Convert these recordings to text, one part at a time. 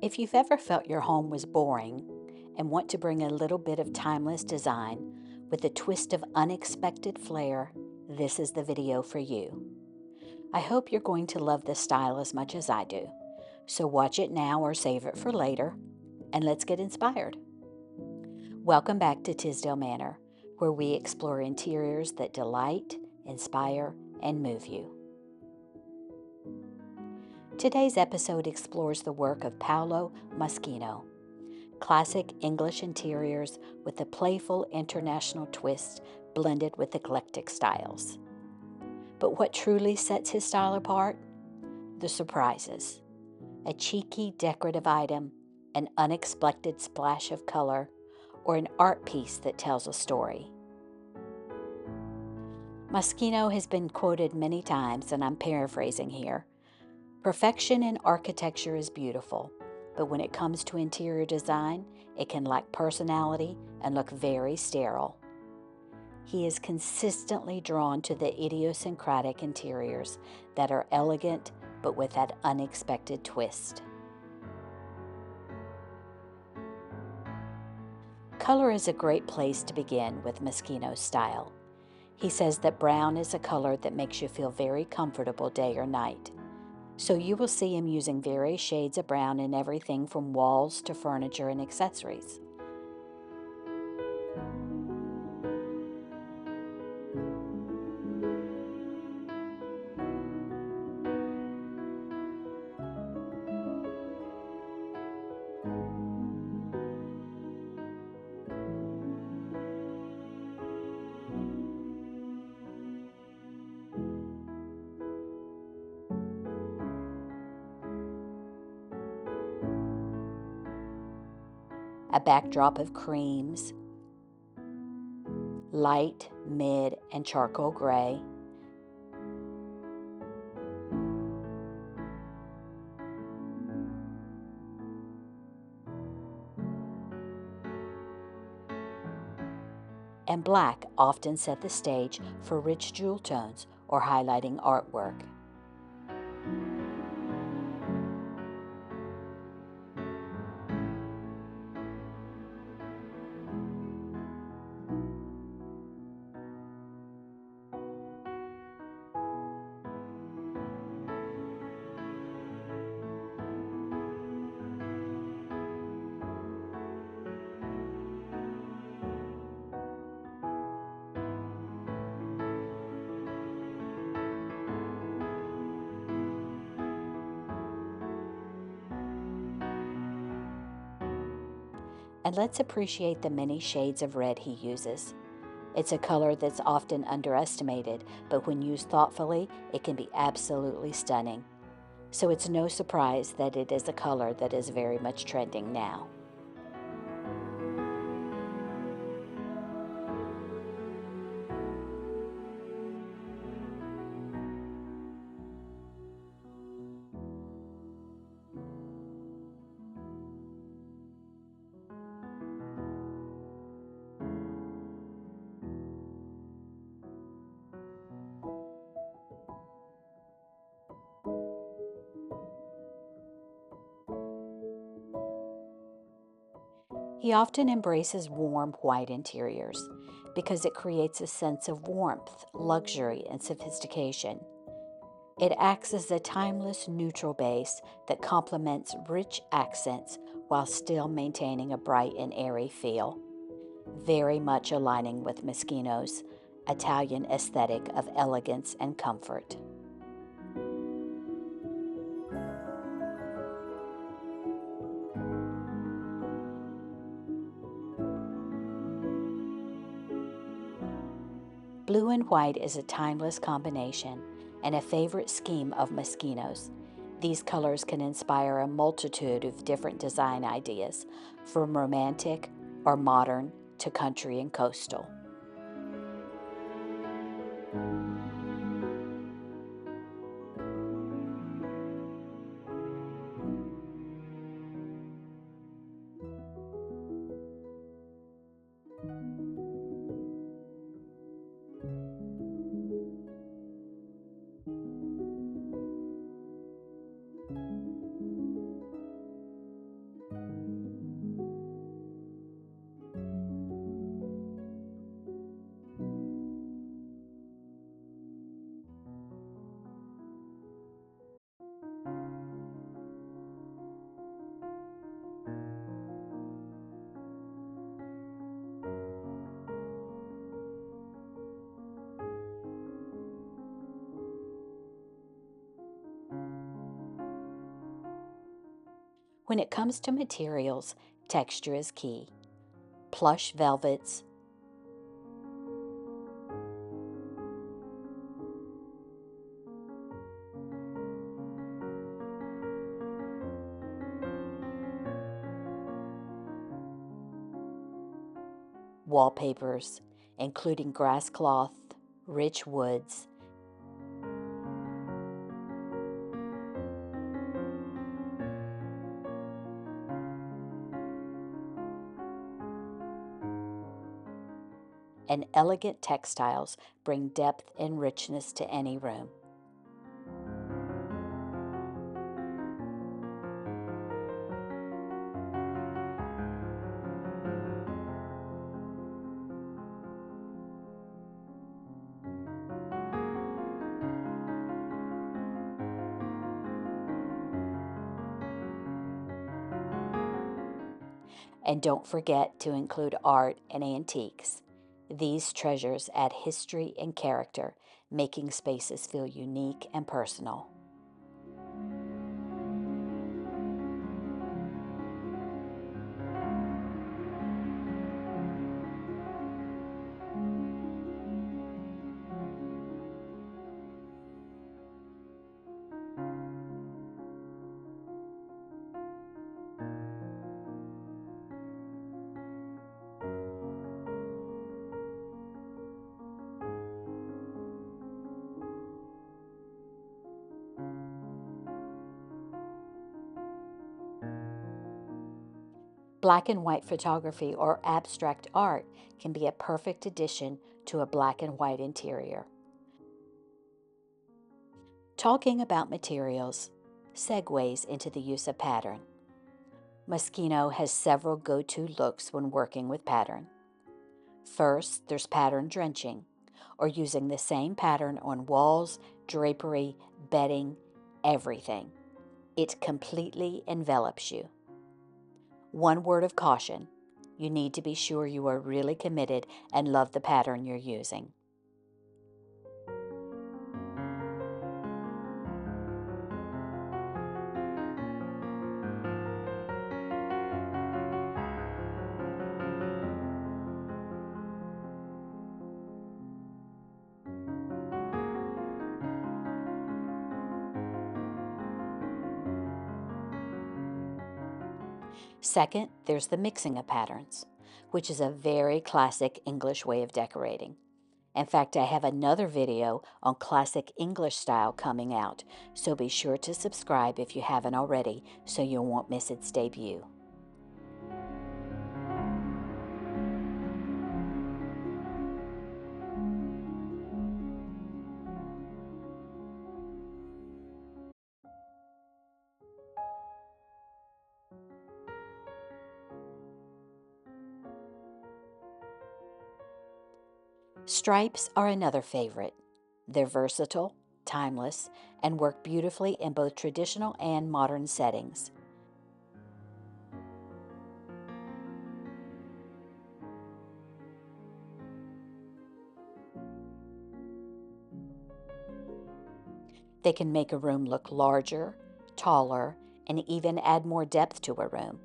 If you've ever felt your home was boring and want to bring a little bit of timeless design with a twist of unexpected flair, this is the video for you. I hope you're going to love this style as much as I do. So watch it now or save it for later, and let's get inspired. Welcome back to Tisdale Manor, where we explore interiors that delight, inspire, and move you. Today's episode explores the work of Paolo Moschino, classic English interiors with a playful international twist blended with eclectic styles. But what truly sets his style apart? The surprises. A cheeky decorative item, an unexpected splash of color, or an art piece that tells a story. Moschino has been quoted many times, and I'm paraphrasing here. Perfection in architecture is beautiful, but when it comes to interior design, it can lack personality and look very sterile. He is consistently drawn to the idiosyncratic interiors that are elegant but with that unexpected twist. Color is a great place to begin with Moschino's style. He says that brown is a color that makes you feel very comfortable day or night. So you will see him using various shades of brown in everything from walls to furniture and accessories. A backdrop of creams, light, mid, and charcoal gray, and black often set the stage for rich jewel tones or highlighting artwork. And let's appreciate the many shades of red he uses. It's a color that's often underestimated, but when used thoughtfully, it can be absolutely stunning. So it's no surprise that it is a color that is very much trending now. He often embraces warm white interiors because it creates a sense of warmth, luxury, and sophistication. It acts as a timeless neutral base that complements rich accents while still maintaining a bright and airy feel, very much aligning with Moschino's Italian aesthetic of elegance and comfort. Blue and white is a timeless combination and a favorite scheme of Moschino's. These colors can inspire a multitude of different design ideas, from romantic or modern to country and coastal. When it comes to materials, texture is key. Plush velvets, wallpapers, including grass cloth, rich woods, and elegant textiles bring depth and richness to any room. And don't forget to include art and antiques. These treasures add history and character, making spaces feel unique and personal. Black and white photography or abstract art can be a perfect addition to a black and white interior. Talking about materials segues into the use of pattern. Moschino has several go-to looks when working with pattern. First, there's pattern drenching, or using the same pattern on walls, drapery, bedding, everything. It completely envelops you. One word of caution: you need to be sure you are really committed and love the pattern you're using. Second, there's the mixing of patterns, which is a very classic English way of decorating. In fact, I have another video on classic English style coming out, so be sure to subscribe if you haven't already so you won't miss its debut. Stripes are another favorite. They're versatile, timeless, and work beautifully in both traditional and modern settings. They can make a room look larger, taller, and even add more depth to a room.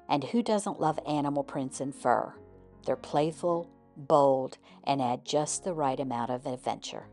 And who doesn't love animal prints and fur? They're playful, bold, and add just the right amount of adventure.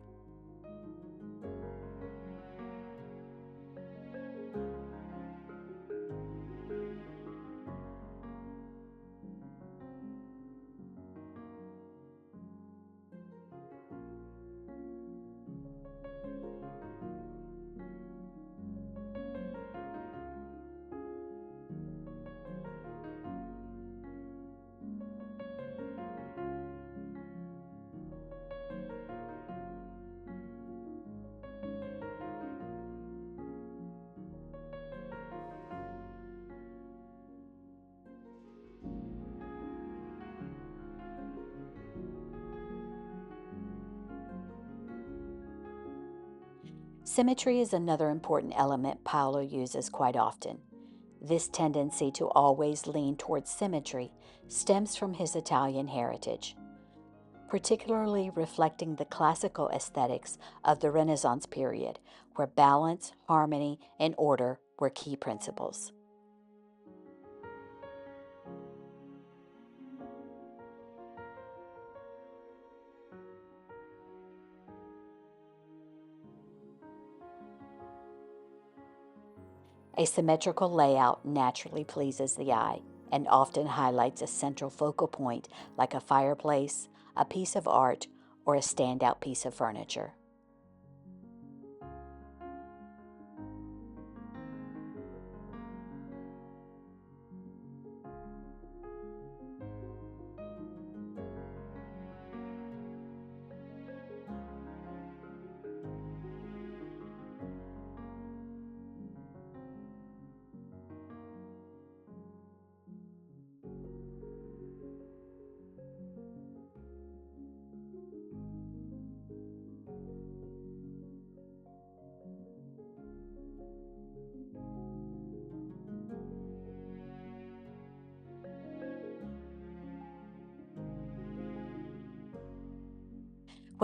Symmetry is another important element Paolo uses quite often. This tendency to always lean towards symmetry stems from his Italian heritage, particularly reflecting the classical aesthetics of the Renaissance period, where balance, harmony, and order were key principles. A symmetrical layout naturally pleases the eye and often highlights a central focal point like a fireplace, a piece of art, or a standout piece of furniture.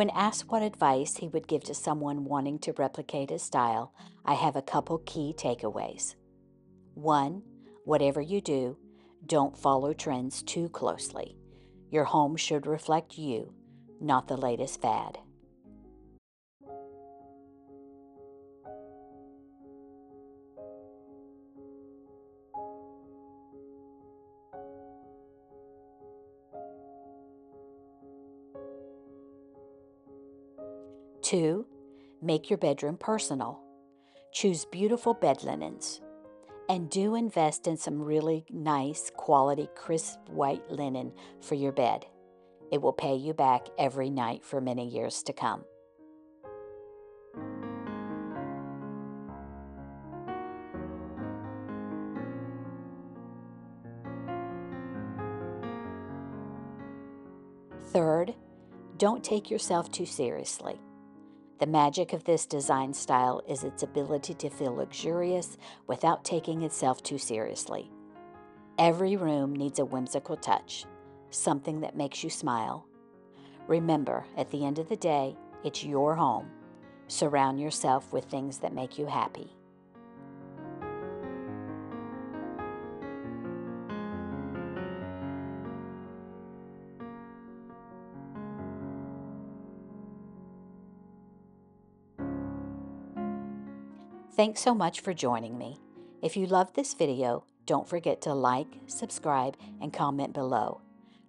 When asked what advice he would give to someone wanting to replicate his style, I have a couple key takeaways. 1. Whatever you do, don't follow trends too closely. Your home should reflect you, not the latest fad. 2. Make your bedroom personal. Choose beautiful bed linens. And do invest in some really nice, quality, crisp white linen for your bed. It will pay you back every night for many years to come. Third, don't take yourself too seriously. The magic of this design style is its ability to feel luxurious without taking itself too seriously. Every room needs a whimsical touch, something that makes you smile. Remember, at the end of the day, it's your home. Surround yourself with things that make you happy. Thanks so much for joining me. If you loved this video, don't forget to like, subscribe, and comment below.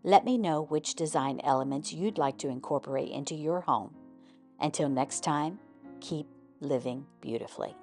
Let me know which design elements you'd like to incorporate into your home. Until next time, keep living beautifully.